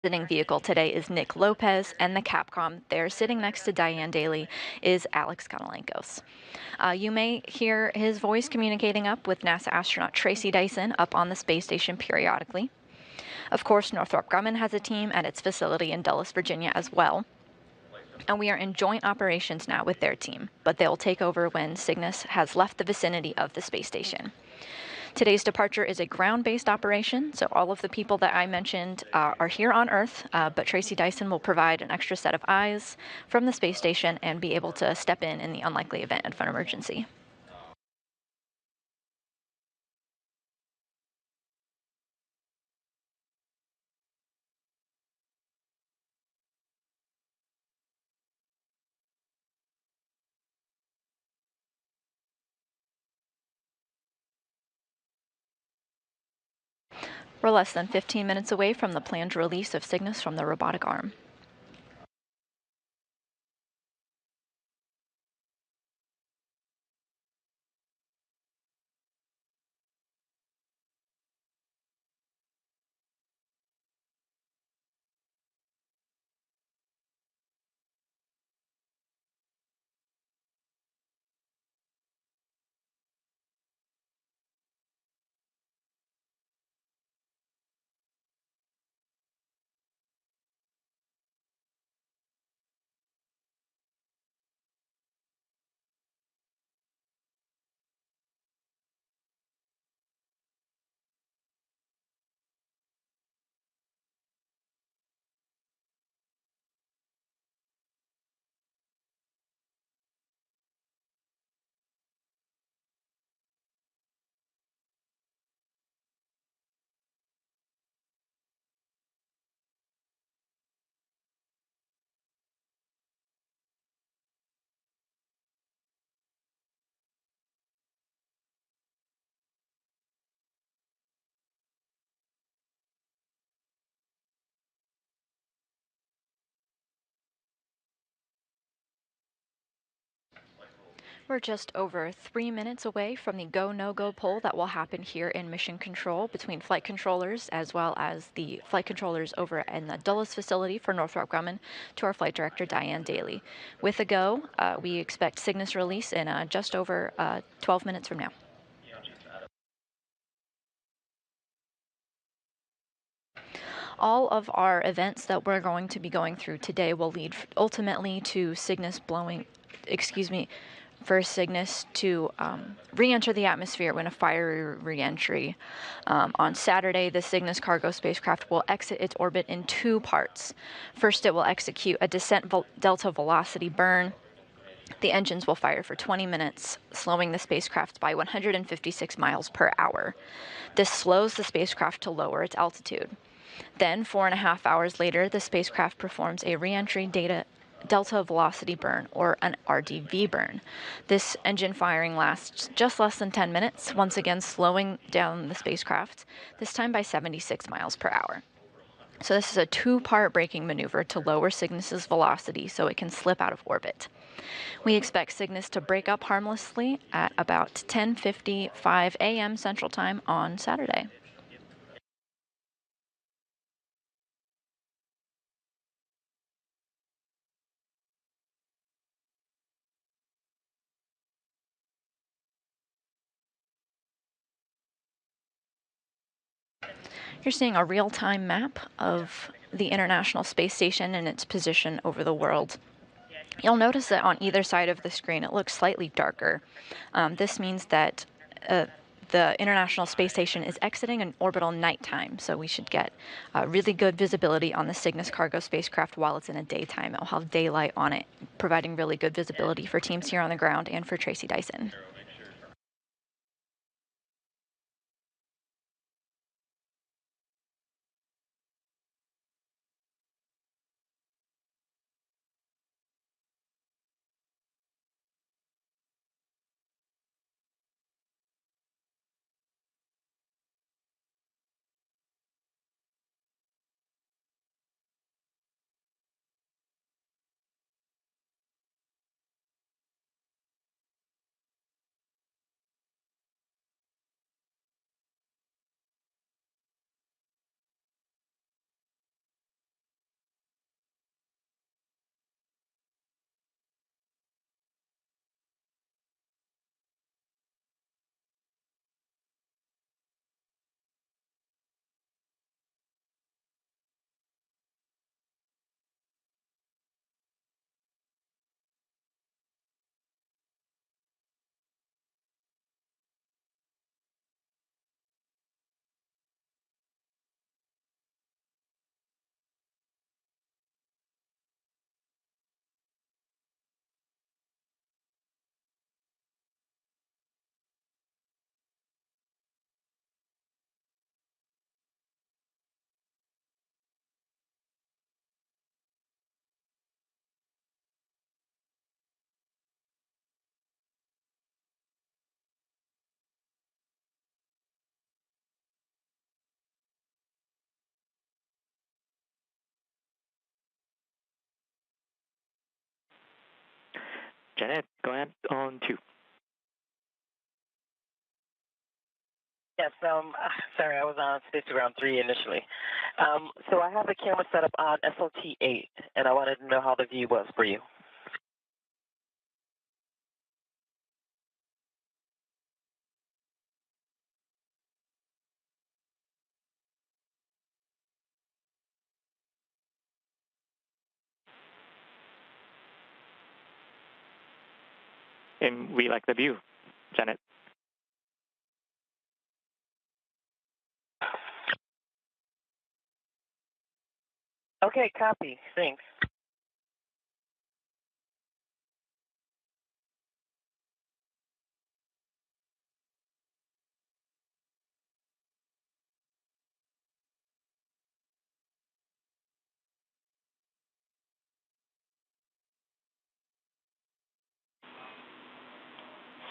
Visiting vehicle today is Nick Lopez, and the Capcom there sitting next to Diane Daly is Alex Konalenkos. You may hear his voice communicating up with NASA astronaut Tracy Dyson up on the space station periodically. Of course, Northrop Grumman has a team at its facility in Dulles, Virginia as well. And we are in joint operations now with their team, but they'll take over when Cygnus has left the vicinity of the space station. Today's departure is a ground-based operation, so all of the people that I mentioned are here on Earth, but Tracy Dyson will provide an extra set of eyes from the space station and be able to step in the unlikely event of an emergency. We're less than 15 minutes away from the planned release of Cygnus from the robotic arm. We're just over 3 minutes away from the go-no-go poll that will happen here in Mission Control between flight controllers as well as the flight controllers over in the Dulles facility for Northrop Grumman to our flight director, Diane Daly. With a go, we expect Cygnus release in just over 12 minutes from now. All of our events that we're going to be going through today will lead ultimately to Cygnus for Cygnus to re-enter the atmosphere when a fiery re-entry. On Saturday, the Cygnus cargo spacecraft will exit its orbit in two parts. First, it will execute a descent delta velocity burn. The engines will fire for 20 minutes, slowing the spacecraft by 156 miles per hour. This slows the spacecraft to lower its altitude. Then, 4.5 hours later, the spacecraft performs a re-entry delta velocity burn, or an RDV burn. This engine firing lasts just less than 10 minutes, once again slowing down the spacecraft, this time by 76 miles per hour. So this is a two-part braking maneuver to lower Cygnus's velocity so it can slip out of orbit. We expect Cygnus to break up harmlessly at about 10:55 a.m. Central Time on Saturday. You're seeing a real-time map of the International Space Station and its position over the world. You'll notice that on either side of the screen it looks slightly darker. This means that the International Space Station is exiting an orbital nighttime, so we should get really good visibility on the Cygnus cargo spacecraft while it's in a daytime. It'll have daylight on it, providing really good visibility for teams here on the ground and for Tracy Dyson. Janet, go ahead on 2. Yes, sorry, I was on space to ground 3 initially. So I have the camera set up on SOT 8, and I wanted to know how the view was for you. And we like the view, Janet. Okay, copy. Thanks.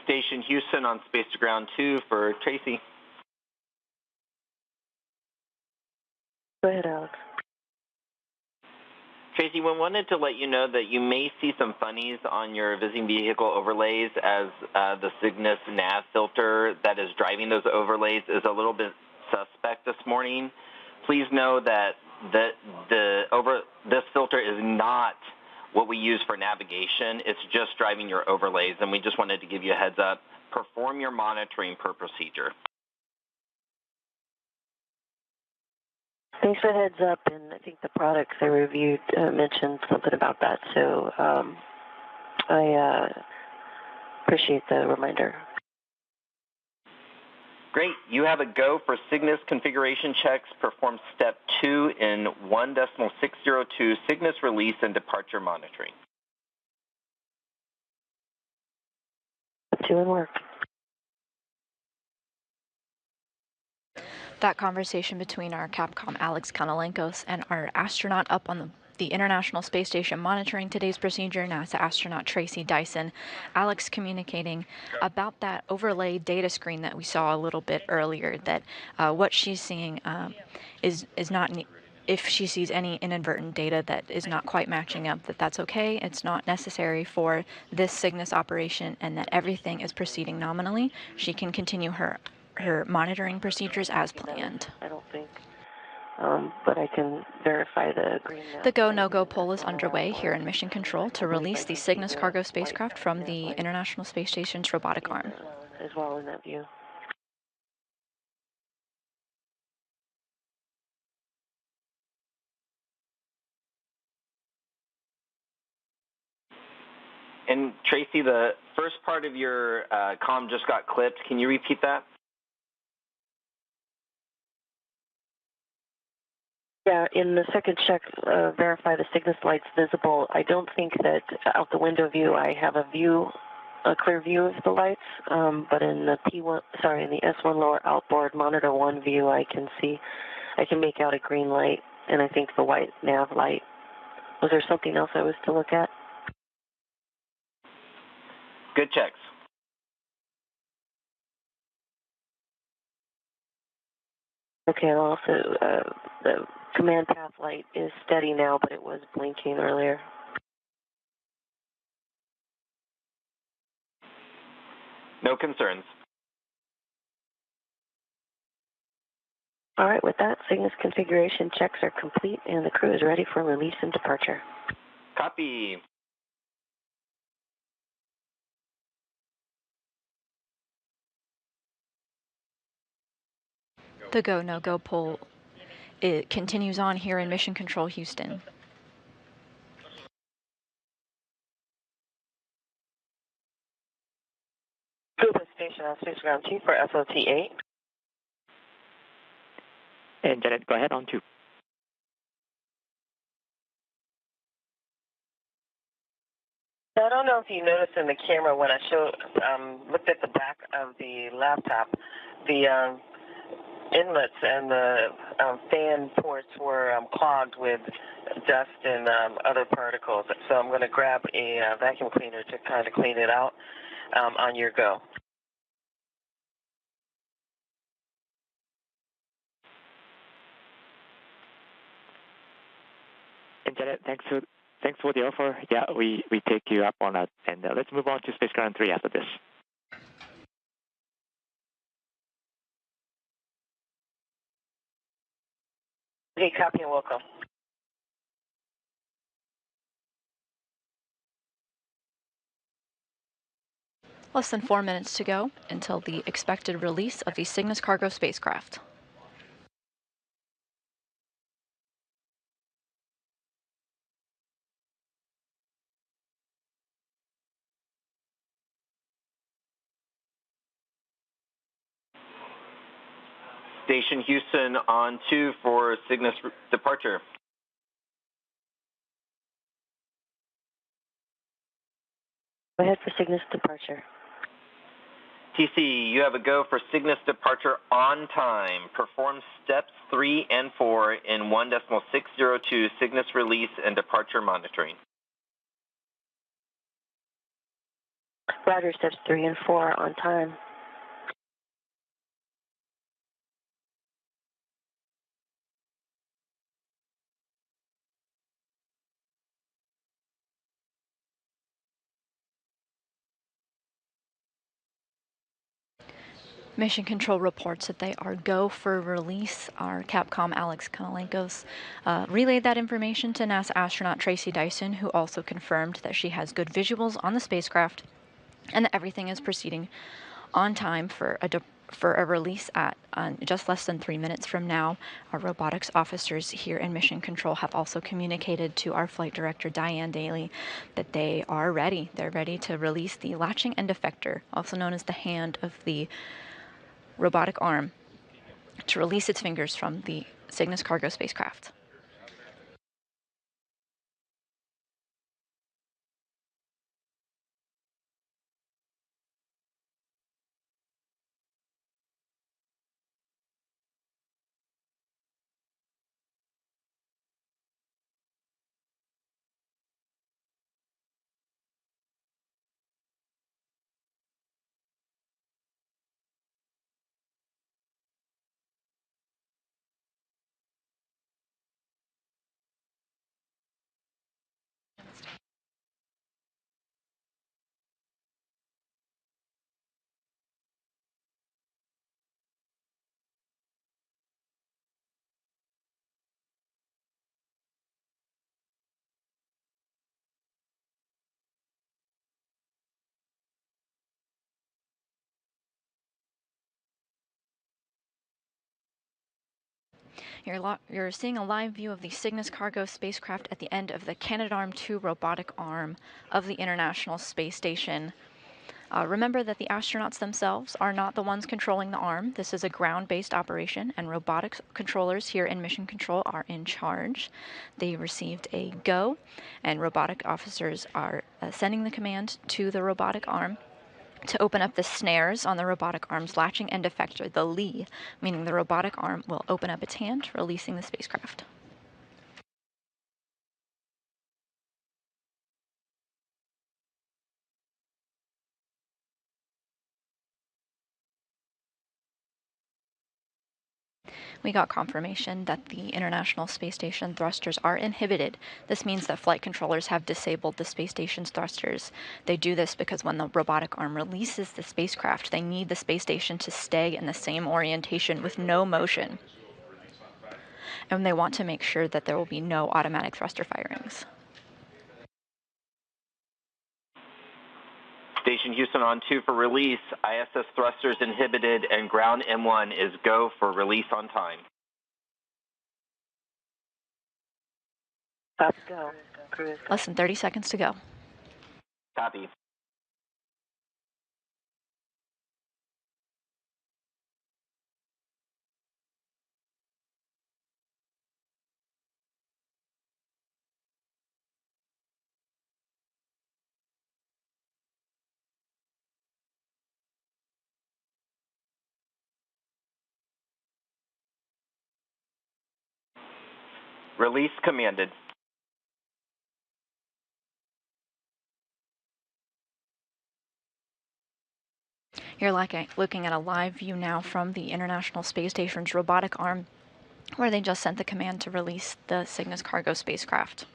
Station Houston on Space to Ground 2 for Tracy. Go ahead, Alex. Tracy, we wanted to let you know that you may see some funnies on your visiting vehicle overlays as the Cygnus nav filter that is driving those overlays is a little bit suspect this morning. Please know that this filter is not what we use for navigation. It's just driving your overlays, and we just wanted to give you a heads up. Perform your monitoring per procedure. Thanks for the heads up, and I think the products I reviewed mentioned something about that, so I appreciate the reminder. Great. You have a go for Cygnus configuration checks. Perform step 2 in 1.602 Cygnus release and departure monitoring. 2 and work. That conversation between our Capcom Alex Kanalenkos and our astronaut up on the International Space Station monitoring today's procedure, NASA astronaut Tracy Dyson. Alex communicating about that overlay data screen that we saw a little bit earlier, that what she's seeing is not, if she sees any inadvertent data that is not quite matching up, that's okay. It's not necessary for this Cygnus operation, and that everything is proceeding nominally. She can continue her monitoring procedures as planned. I don't think, but I can verify the green. The go, no-go poll is underway here in Mission Control to release the Cygnus cargo spacecraft from the International Space Station's robotic arm. As well in that view. And Tracy, the first part of your comm just got clipped. Can you repeat that? Yeah, in the second check, verify the Cygnus lights visible. I don't think that out the window view I have a clear view of the lights, but in the in the S1 lower outboard monitor 1 view, I can make out a green light, and I think the white nav light. Was there something else I was to look at? Good checks. Okay, and also the command path light is steady now, but it was blinking earlier. No concerns. All right, with that, Cygnus configuration checks are complete, and the crew is ready for release and departure. Copy. The go, no-go poll, it continues on here in Mission Control Houston. Google Station on Space Ground 2 for SOT 8. And Janet, go ahead on 2. So I don't know if you noticed in the camera when I looked at the back of the laptop, the inlets and the fan ports were clogged with dust and other particles. So I'm going to grab a vacuum cleaner to kind of clean it out on your go. And Janet, thanks for Thanks for the offer. Yeah, we take you up on that. And let's move on to Space Ground 3 after this. Okay, copy and welcome. Less than 4 minutes to go until the expected release of the Cygnus cargo spacecraft. Station Houston on 2 for Cygnus departure. Go ahead for Cygnus departure. TC, you have a go for Cygnus departure on time. Perform steps 3 and 4 in 1.602 Cygnus release and departure monitoring. Roger, steps 3 and 4 on time. Mission Control reports that they are go for release. Our Capcom Alex Konalenkos relayed that information to NASA astronaut Tracy Dyson, who also confirmed that she has good visuals on the spacecraft and that everything is proceeding on time for a release at just less than 3 minutes from now. Our robotics officers here in Mission Control have also communicated to our flight director, Diane Daly, that they are ready. They're ready to release the latching end effector, also known as the hand of the robotic arm, to release its fingers from the Cygnus cargo spacecraft. You're seeing a live view of the Cygnus cargo spacecraft at the end of the Canadarm2 robotic arm of the International Space Station. Remember that the astronauts themselves are not the ones controlling the arm. This is a ground-based operation, and robotics controllers here in Mission Control are in charge. They received a go, and robotic officers are sending the command to the robotic arm to open up the snares on the robotic arm's latching end effector, the LEE, meaning the robotic arm will open up its hand, releasing the spacecraft. We got confirmation that the International Space Station thrusters are inhibited. This means that flight controllers have disabled the space station's thrusters. They do this because when the robotic arm releases the spacecraft, they need the space station to stay in the same orientation with no motion. And they want to make sure that there will be no automatic thruster firings. Station Houston on 2 for release. ISS thrusters inhibited and ground M1 is go for release on time. Stop, go. Cruise. Less than 30 seconds to go. Copy. Release commanded. You're looking at a live view now from the International Space Station's robotic arm, where they just sent the command to release the Cygnus cargo spacecraft.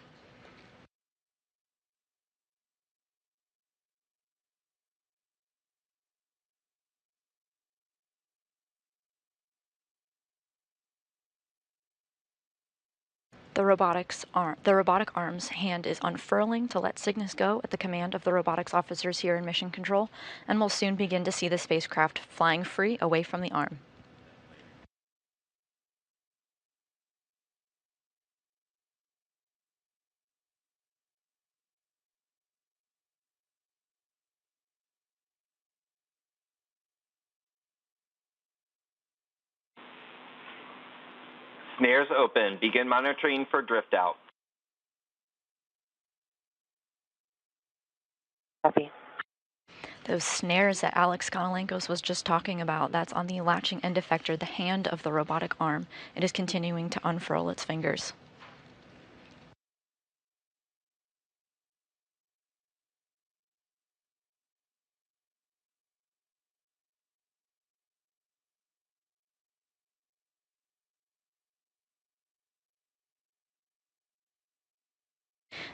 The robotic arm's hand is unfurling to let Cygnus go at the command of the robotics officers here in Mission Control, and we'll soon begin to see the spacecraft flying free away from the arm. Snares open. Begin monitoring for drift out. Copy. Those snares that Alex Konalenkos was just talking about, that's on the latching end effector, the hand of the robotic arm. It is continuing to unfurl its fingers.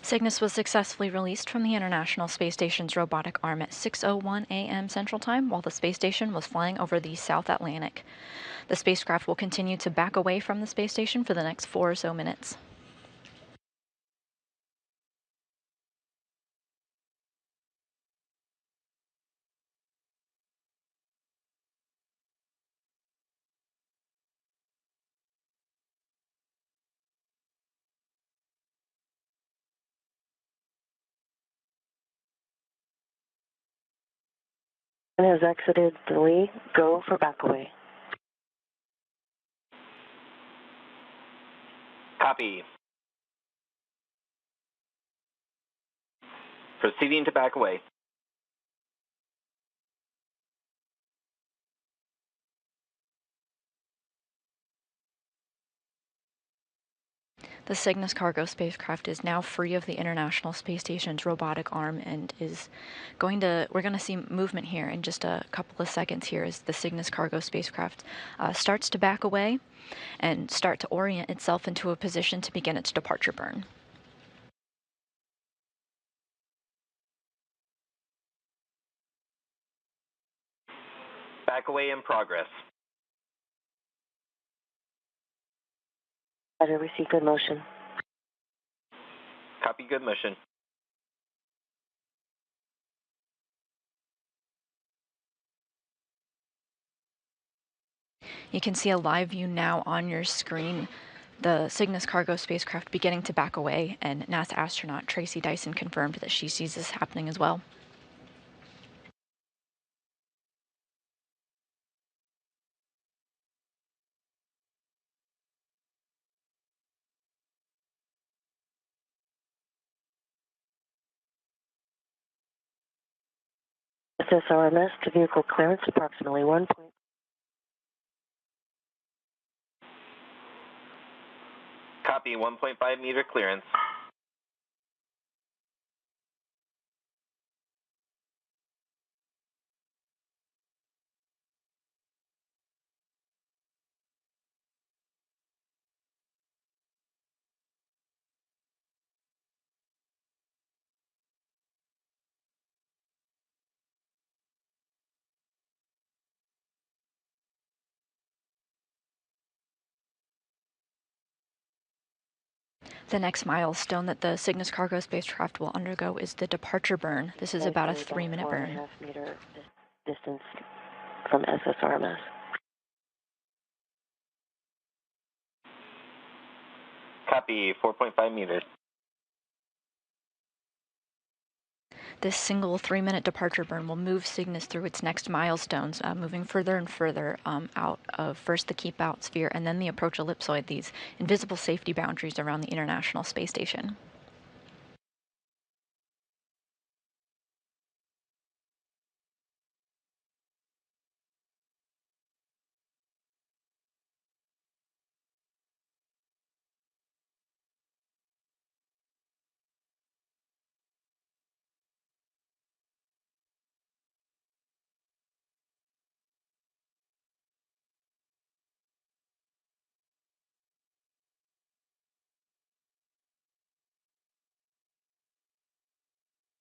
Cygnus was successfully released from the International Space Station's robotic arm at 6:01 a.m. Central Time while the space station was flying over the South Atlantic. The spacecraft will continue to back away from the space station for the next 4 or so minutes. Has exited the Lee. Go for back away. Copy. Proceeding to back away. The Cygnus cargo spacecraft is now free of the International Space Station's robotic arm and is we're going to see movement here in just a couple of seconds here as the Cygnus cargo spacecraft starts to back away and start to orient itself into a position to begin its departure burn. Back away in progress. Roger, we see good motion. Copy, good motion. You can see a live view now on your screen, the Cygnus cargo spacecraft beginning to back away, and NASA astronaut Tracy Dyson confirmed that she sees this happening as well. SSRMS to vehicle clearance approximately 1. Copy, 1.5 meter clearance. The next milestone that the Cygnus cargo spacecraft will undergo is the departure burn. This is about a 3-minute burn. 4.5 meter distance from SSRMS. Copy, 4.5 meters. This single 3-minute departure burn will move Cygnus through its next milestones, moving further and further out of first the keep out sphere and then the approach ellipsoid, these invisible safety boundaries around the International Space Station.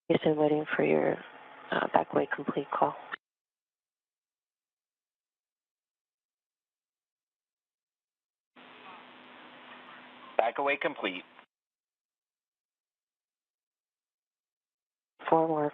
Houston, waiting for your backway complete call. Back away complete. Forward.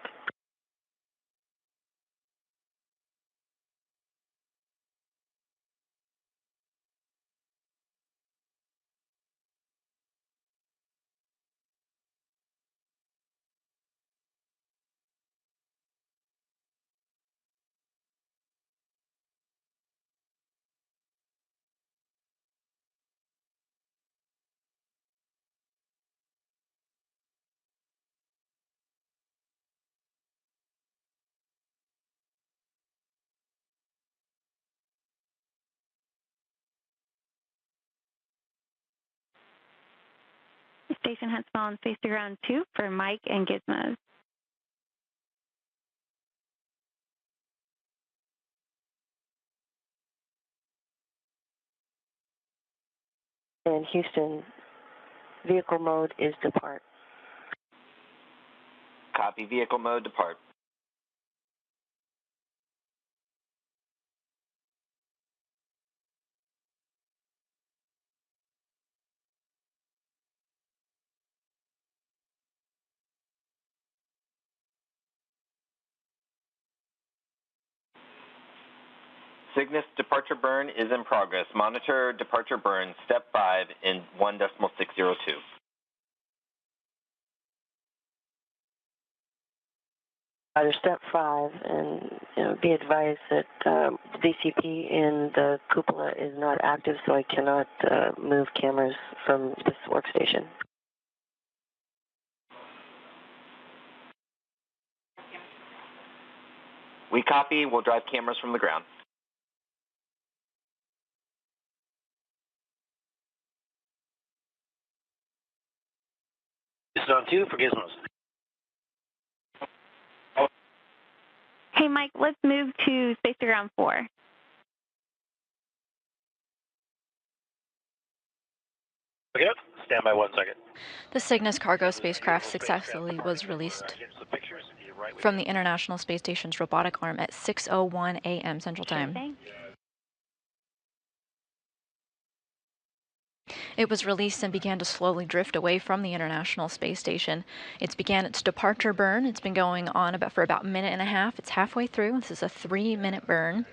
Station Huntsville on Space to Ground 2 for Mike and Gizmos. And Houston, vehicle mode is depart. Copy, vehicle mode, depart. Cygnus departure burn is in progress. Monitor departure burn, step 5 in 1.602. Step 5, and be advised that DCP in the cupola is not active, so I cannot move cameras from this workstation. We copy. We'll drive cameras from the ground. This is on 2 for Gizmos. Hey, Mike, let's move to Space to Ground 4. Okay, stand by 1 second. The Cygnus cargo spacecraft successfully was released from the International Space Station's robotic arm at 6:01 a.m. Central Time. Thanks. It was released and began to slowly drift away from the International Space Station. It's began its departure burn. It's been going on for about a minute and a half. It's halfway through. This is a 3-minute burn.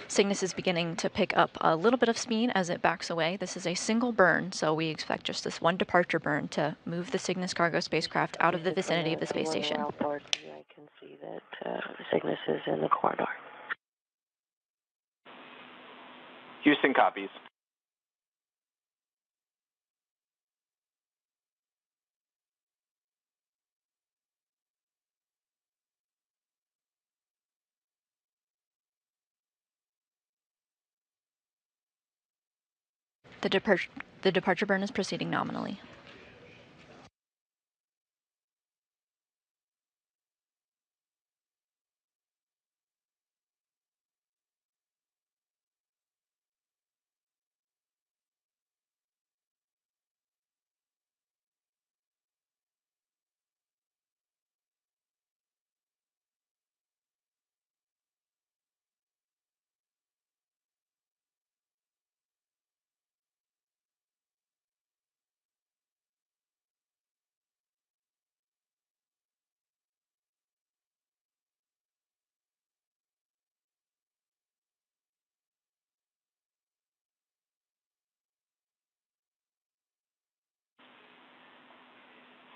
Cygnus is beginning to pick up a little bit of speed as it backs away. This is a single burn, so we expect just this one departure burn to move the Cygnus cargo spacecraft out of the vicinity of the space station. I can see that Cygnus is in the corridor. Houston copies. The departure burn is proceeding nominally.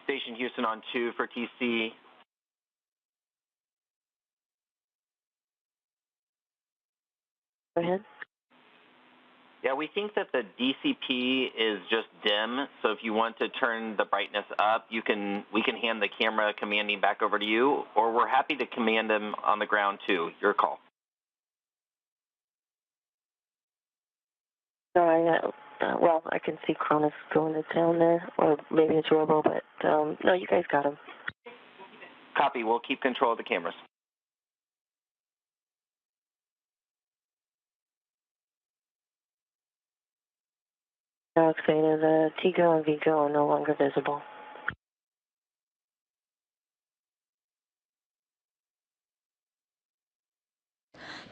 Station Houston on 2 for TC. Go ahead. Yeah, we think that the DCP is just dim, so if you want to turn the brightness up, we can hand the camera commanding back over to you, or we're happy to command them on the ground too. Your call. No, well, I can see Cronus going to town there, or maybe it's Robo, but no, you guys got him. Copy. We'll keep control of the cameras. Alexander, the Tigo and Vigo are no longer visible.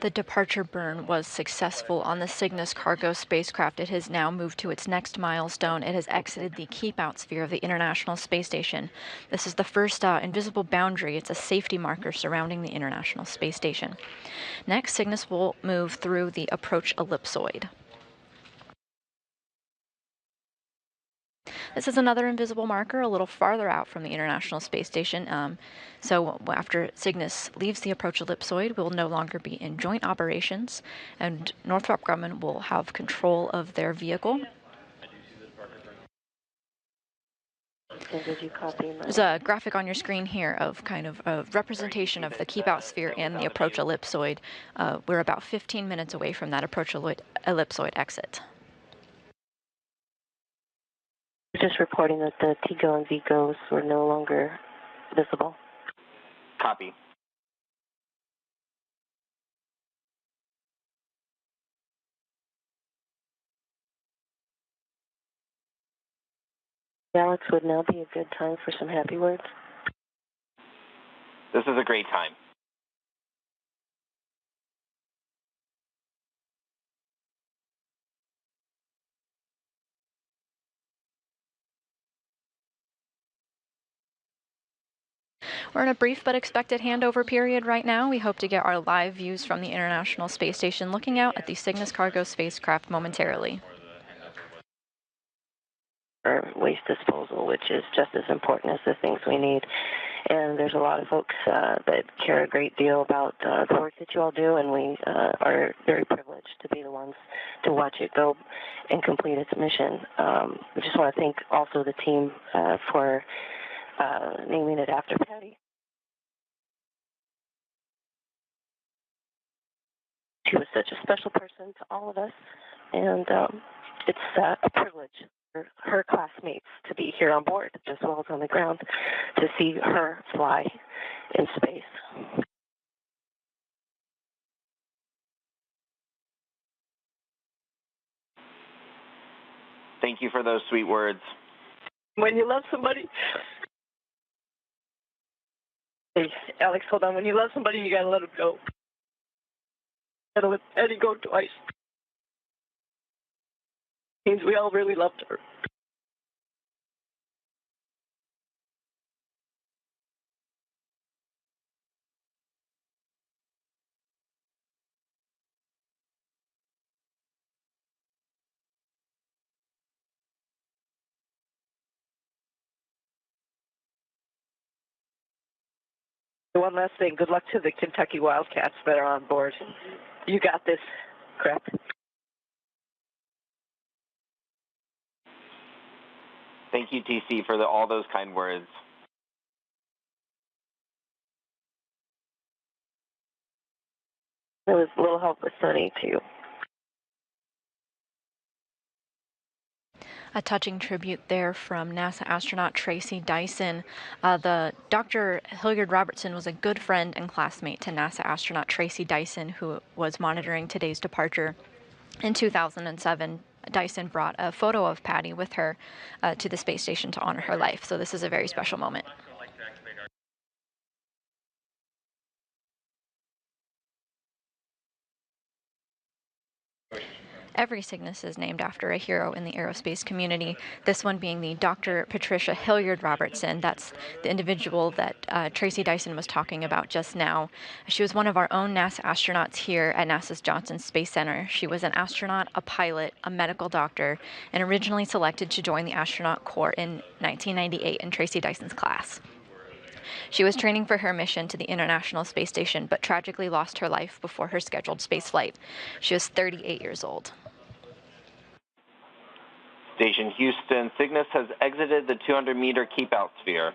The departure burn was successful on the Cygnus cargo spacecraft. It has now moved to its next milestone. It has exited the keep-out sphere of the International Space Station. This is the first invisible boundary. It's a safety marker surrounding the International Space Station. Next, Cygnus will move through the approach ellipsoid. This is another invisible marker a little farther out from the International Space Station. So after Cygnus leaves the approach ellipsoid, we'll no longer be in joint operations, and Northrop Grumman will have control of their vehicle. Did you copy my... There's a graphic on your screen here of kind of a representation of the keep-out sphere and the approach ellipsoid. We're about 15 minutes away from that approach ellipsoid exit. Just reporting that the TGO and VGOs were no longer visible. Copy. Alex, would now be a good time for some happy words? This is a great time. We're in a brief but expected handover period right now. We hope to get our live views from the International Space Station looking out at the Cygnus cargo spacecraft momentarily. Or waste disposal, which is just as important as the things we need. And there's a lot of folks that care a great deal about the work that you all do, and we are very privileged to be the ones to watch it go and complete its mission. I just want to thank also the team for naming it after Patty. She was such a special person to all of us, and it's a privilege for her classmates to be here on board as well as on the ground to see her fly in space. Thank you for those sweet words. When you love somebody... Hey, Alex, hold on. When you love somebody, you gotta let them go. You gotta let Eddie go twice. Means we all really loved her. One last thing. Good luck to the Kentucky Wildcats that are on board. You got this. Correct. Thank you, TC, for all those kind words. There was a little help with Sunny, too. A touching tribute there from NASA astronaut Tracy Dyson. The Dr. Hilliard Robertson was a good friend and classmate to NASA astronaut Tracy Dyson, who was monitoring today's departure. In 2007, Dyson brought a photo of Patty with her to the space station to honor her life. So this is a very special moment. Every Cygnus is named after a hero in the aerospace community, this one being the Dr. Patricia Hilliard Robertson. That's the individual that Tracy Dyson was talking about just now. She was one of our own NASA astronauts here at NASA's Johnson Space Center. She was an astronaut, a pilot, a medical doctor, and originally selected to join the astronaut corps in 1998 in Tracy Dyson's class. She was training for her mission to the International Space Station, but tragically lost her life before her scheduled space flight. She was 38 years old. Station Houston, Cygnus has exited the 200-meter keep-out sphere.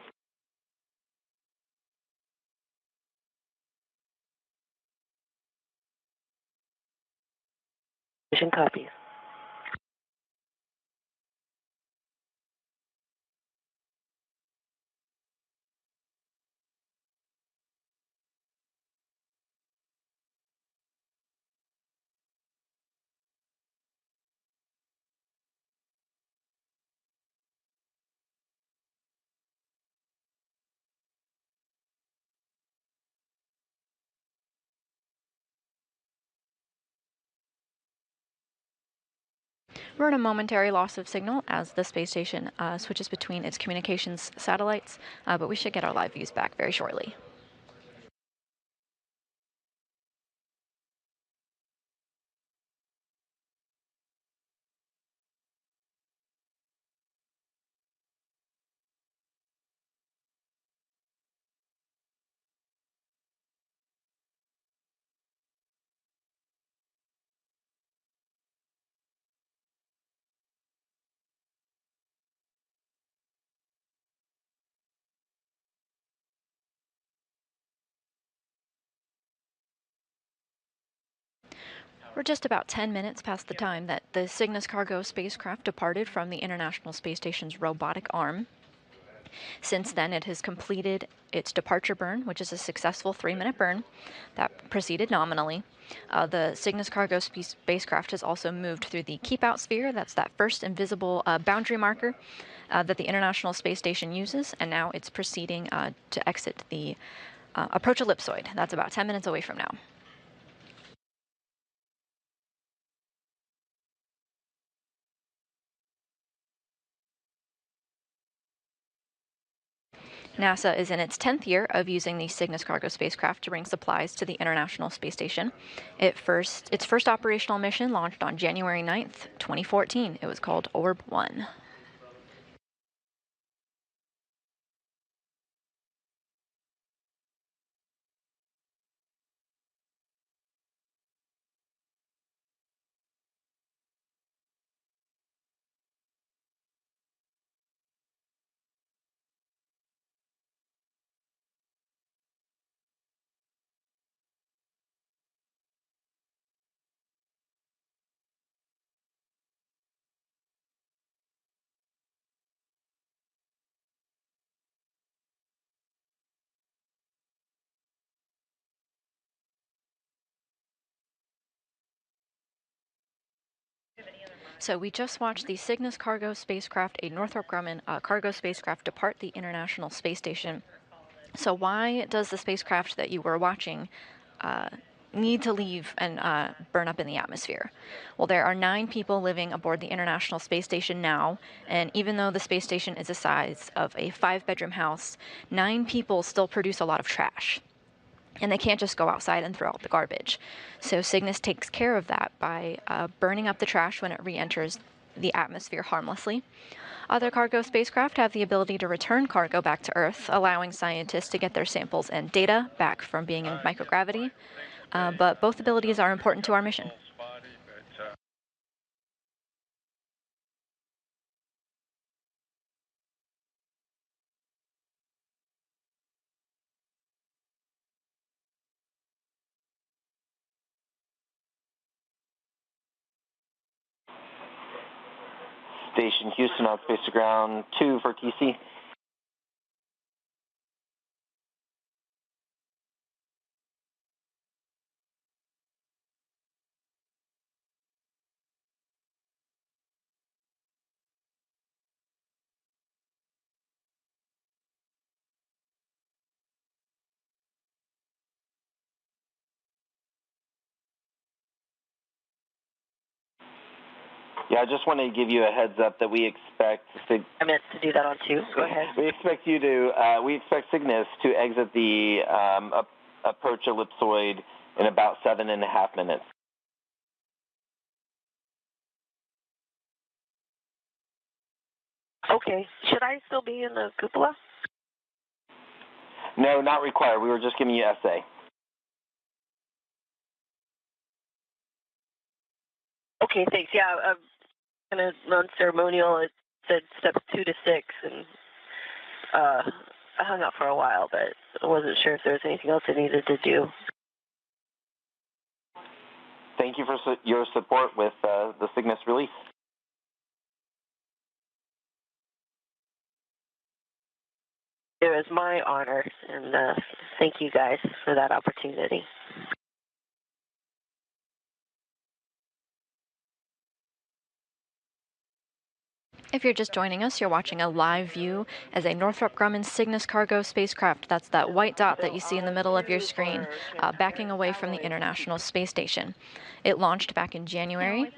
Mission copies. We're in a momentary loss of signal as the space station switches between its communications satellites, but we should get our live views back very shortly. We're just about 10 minutes past the time that the Cygnus cargo spacecraft departed from the International Space Station's robotic arm. Since then, it has completed its departure burn, which is a successful 3-minute burn that proceeded nominally. The Cygnus cargo spacecraft has also moved through the keep out sphere. That's that first invisible boundary marker that the International Space Station uses, and now it's proceeding to exit the approach ellipsoid. That's about 10 minutes away from now. NASA is in its 10th year of using the Cygnus cargo spacecraft to bring supplies to the International Space Station. Its first operational mission launched on January 9th, 2014. It was called Orb 1. So we just watched the Cygnus cargo spacecraft, a Northrop Grumman cargo spacecraft, depart the International Space Station. So why does the spacecraft that you were watching need to leave and burn up in the atmosphere? Well, there are 9 people living aboard the International Space Station now, and even though the space station is the size of a 5-bedroom house, 9 people still produce a lot of trash. And they can't just go outside and throw out the garbage. So Cygnus takes care of that by burning up the trash when it re-enters the atmosphere harmlessly. Other cargo spacecraft have the ability to return cargo back to Earth, allowing scientists to get their samples and data back from being in microgravity. But both abilities are important to our mission. Station Houston on space to ground 2 for TC. Yeah, I just wanted to give you a heads up that we expect. I meant to do that on 2. Go ahead. We expect Cygnus to exit the approach ellipsoid in about 7.5 minutes. Okay. Should I still be in the cupola? No, not required. We were just giving you SA. Okay, thanks. Yeah, I'm kind of non-ceremonial. It said steps 2 to 6, and I hung out for a while, but I wasn't sure if there was anything else I needed to do. Thank you for your support with the Cygnus release. It was my honor, and thank you guys for that opportunity. If you're just joining us, you're watching a live view as a Northrop Grumman Cygnus cargo spacecraft, that's that white dot that you see in the middle of your screen, backing away from the International Space Station. It launched back in January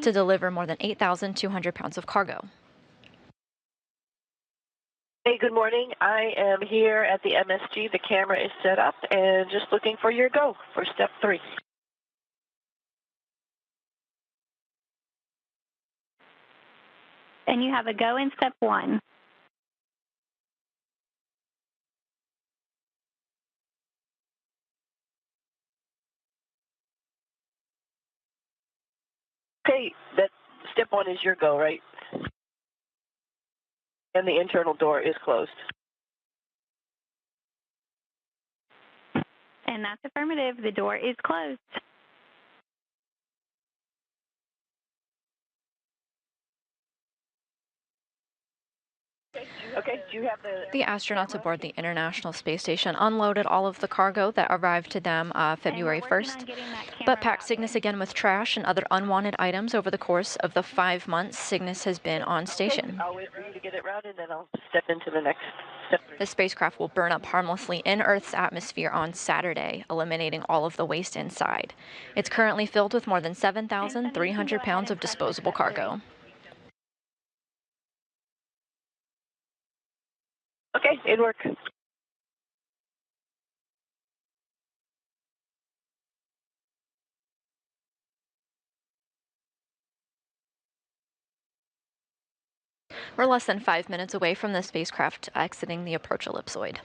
to deliver more than 8,200 pounds of cargo. Hey, good morning. I am here at the MSG. The camera is set up and just looking for your go for step 3. And you have a go in step 1. Okay, that step 1 is your go, right? And the internal door is closed. And that's affirmative. The door is closed. Okay, do you have The astronauts aboard the International Space Station unloaded all of the cargo that arrived to them February 1st, but packed Cygnus again with trash and other unwanted items over the course of the 5 months Cygnus has been on station. I'll wait for you to get it routed, and then I'll step into the next step 3. The spacecraft will burn up harmlessly in Earth's atmosphere on Saturday, eliminating all of the waste inside. It's currently filled with more than 7,300 pounds of disposable cargo. Okay, it worked. We're less than 5 minutes away from the spacecraft exiting the approach ellipsoid.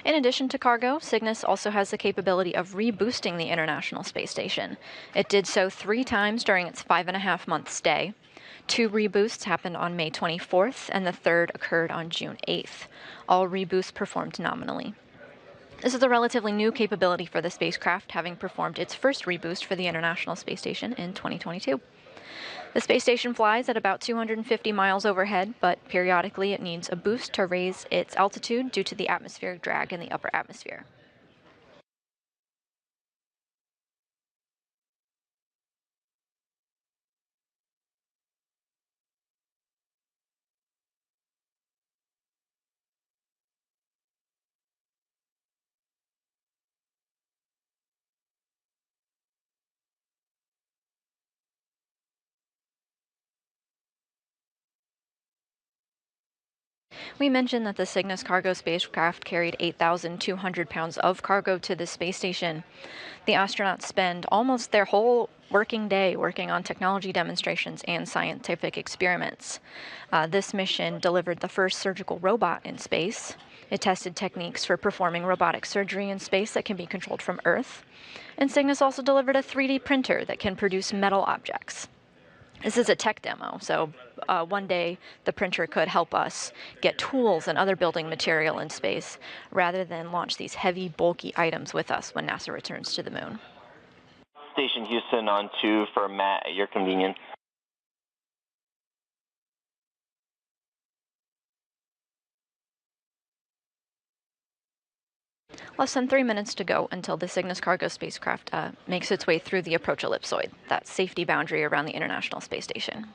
In addition to cargo, Cygnus also has the capability of reboosting the International Space Station. It did so 3 times during its 5.5-month stay. 2 reboosts happened on May 24th, and the third occurred on June 8th. All reboosts performed nominally. This is a relatively new capability for the spacecraft, having performed its first reboost for the International Space Station in 2022. The space station flies at about 250 miles overhead, but periodically it needs a boost to raise its altitude due to the atmospheric drag in the upper atmosphere. We mentioned that the Cygnus cargo spacecraft carried 8,200 pounds of cargo to the space station. The astronauts spend almost their whole working day working on technology demonstrations and scientific experiments. This mission delivered the first surgical robot in space. It tested techniques for performing robotic surgery in space that can be controlled from Earth. And Cygnus also delivered a 3D printer that can produce metal objects. This is a tech demo, so one day the printer could help us get tools and other building material in space rather than launch these heavy, bulky items with us when NASA returns to the moon. Station Houston on 2 for Matt at your convenience. Less than 3 minutes to go until the Cygnus cargo spacecraft makes its way through the approach ellipsoid, that safety boundary around the International Space Station.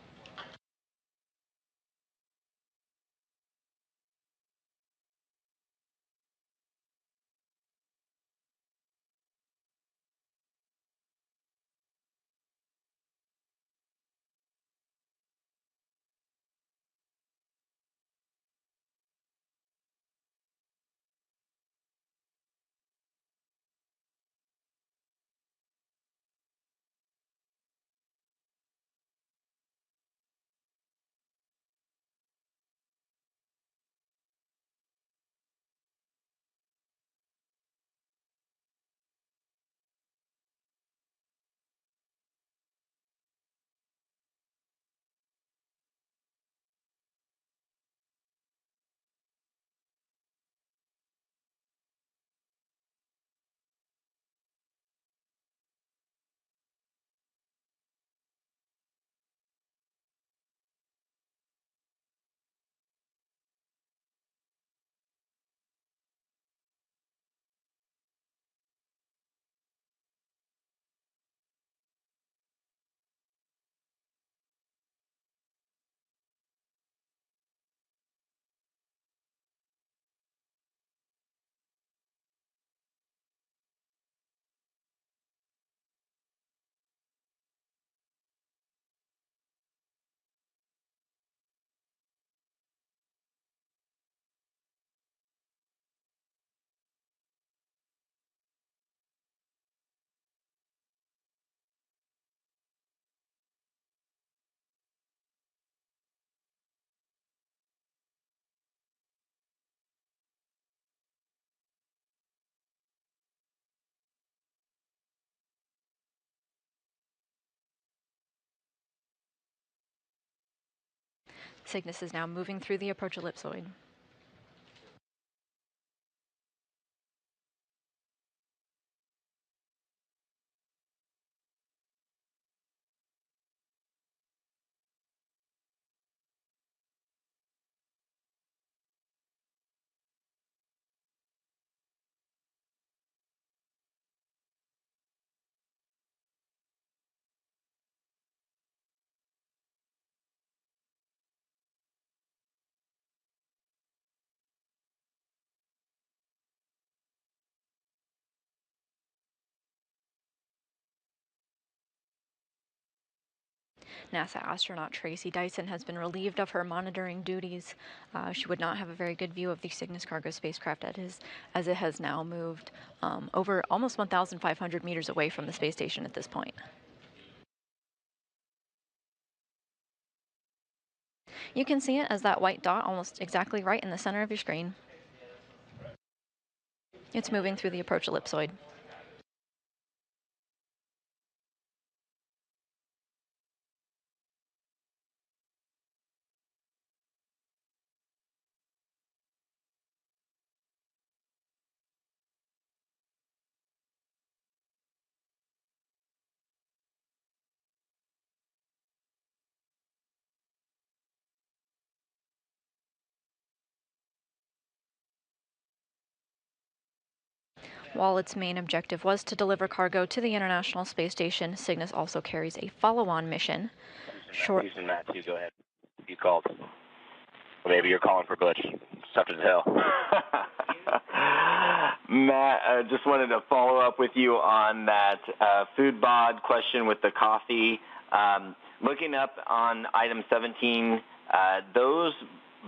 Cygnus is now moving through the approach ellipsoid. NASA astronaut Tracy Dyson has been relieved of her monitoring duties. She would not have a very good view of the Cygnus cargo spacecraft as it has now moved over almost 1,500 meters away from the space station at this point. You can see it as that white dot almost exactly right in the center of your screen. It's moving through the approach ellipsoid. While its main objective was to deliver cargo to the International Space Station, Cygnus also carries a follow-on mission. Houston, Matt, too, go ahead. You called. Or maybe you're calling for Butch. It's tough to tell. Matt, I just wanted to follow up with you on that food bod question with the coffee. Looking up on item 17, those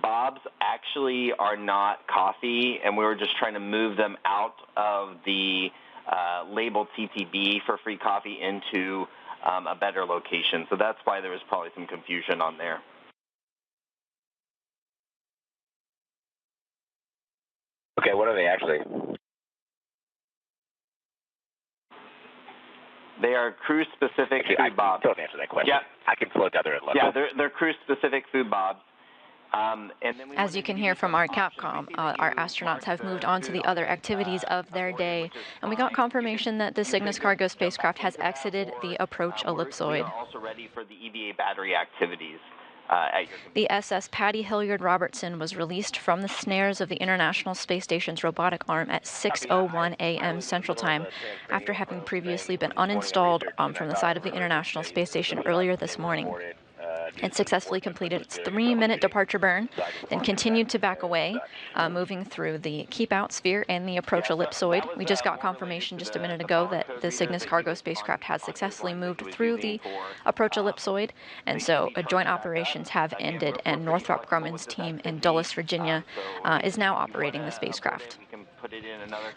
bobs actually are not coffee, and we were just trying to move them out of the labeled TTB for free coffee into a better location. So that's why there was probably some confusion on there. Okay, what are they actually? They are crew-specific food bobs. Don't answer that question. Yeah. I can float down there and look. Yeah, they're crew-specific food bobs. And then as you can hear from our Capcom, our astronauts have moved on to the other activities of their day, and we got confirmation that the Cygnus cargo spacecraft has exited the approach ellipsoid. We are also ready for the EVA battery activities. The SS Patty Hilliard Robertson was released from the snares of the International Space Station's robotic arm at 6:01 a.m. Central Time, after having previously been uninstalled from the side of the International Space Station earlier this morning. It successfully completed its 3-minute departure burn, then continued to back away, moving through the keep-out sphere and the approach ellipsoid. We just got confirmation just a minute ago that the Cygnus cargo spacecraft has successfully moved through the approach ellipsoid, and so joint operations have ended, and Northrop Grumman's team in Dulles, Virginia, is now operating the spacecraft.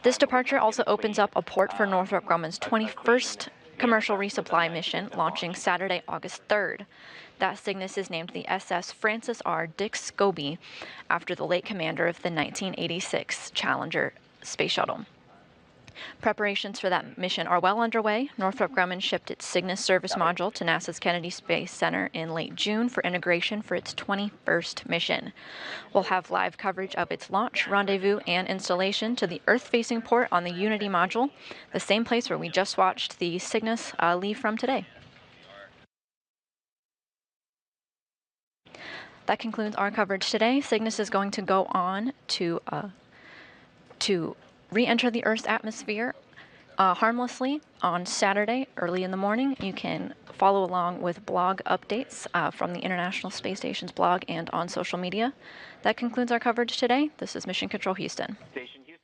This departure also opens up a port for Northrop Grumman's 21st commercial resupply mission, launching Saturday, August 3rd. That Cygnus is named the SS Francis R. Dick Scobie, after the late commander of the 1986 Challenger space shuttle. Preparations for that mission are well underway. Northrop Grumman shipped its Cygnus service module to NASA's Kennedy Space Center in late June for integration for its 21st mission. We'll have live coverage of its launch, rendezvous, and installation to the Earth-facing port on the Unity module, the same place where we just watched the Cygnus leave from today. That concludes our coverage today. Cygnus is going to go on to re-enter the Earth's atmosphere harmlessly on Saturday, early in the morning. You can follow along with blog updates from the International Space Station's blog and on social media. That concludes our coverage today. This is Mission Control Houston.